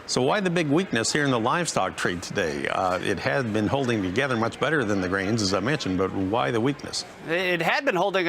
So why the big weakness here in the livestock trade today? It had been holding together much better than the grains, as I mentioned, but why the weakness? It had been holding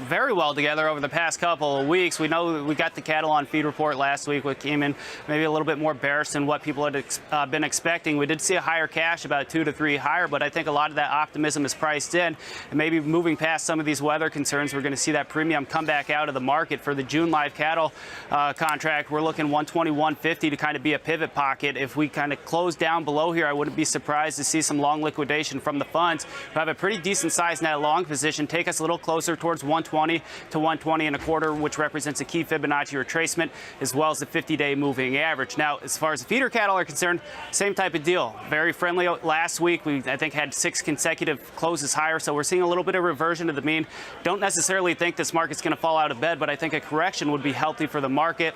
very well together over the past couple of weeks. We know we got the cattle on feed report last week, which came in maybe a little bit more bearish than what people had been expecting. We did see a higher cash, about 2 to 3 higher, but I think a lot of that optimism is priced in. And maybe moving past some of these weather concerns, we're going to see that premium come back out of the market. For the June live cattle contract, we're looking 120, 150 to kind of be a pivot pocket. If we kind of close down below here, I wouldn't be surprised to see some long liquidation from the funds who have a pretty decent size net long position, take us a little closer towards 120 to 120 and a quarter, which represents a key Fibonacci retracement, as well as the 50-day moving average. Now, as far as the feeder cattle are concerned, same type of deal. Very friendly last week. We, I think, had 6 consecutive closes higher, so we're seeing a little bit of reversion to the mean. Don't necessarily think this market's going to fall out of bed, but I think a correction would be healthy for the market.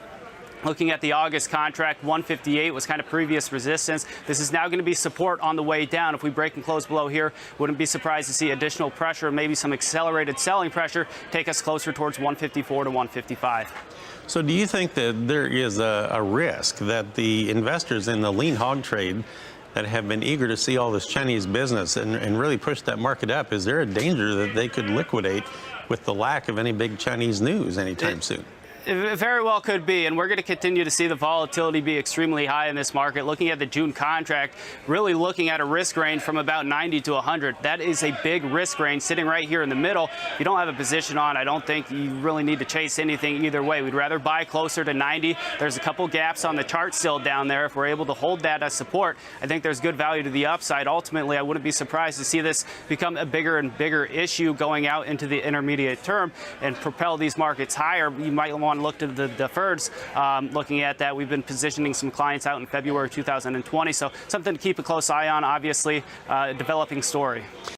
Looking at the August contract, 158 was kind of previous resistance. This is now going to be support on the way down. If we break and close below here, wouldn't be surprised to see additional pressure, maybe some accelerated selling pressure, take us closer towards 154 to 155. So do you think that there is a risk that the investors in the lean hog trade that have been eager to see all this Chinese business and really push that market up, is there a danger that they could liquidate with the lack of any big Chinese news anytime soon? It very well could be, and we're going to continue to see the volatility be extremely high in this market. Looking at the June contract, really looking at a risk range from about 90 to 100. That is a big risk range sitting right here in the middle. If you don't have a position on, I don't think you really need to chase anything either way. We'd rather buy closer to 90. There's a couple gaps on the chart still down there. If we're able to hold that as support, I think there's good value to the upside. Ultimately, I wouldn't be surprised to see this become a bigger and bigger issue going out into the intermediate term and propel these markets higher. You might want to look to the deferreds. Looking at that, we've been positioning some clients out in February 2020, so something to keep a close eye on. Obviously, a developing story.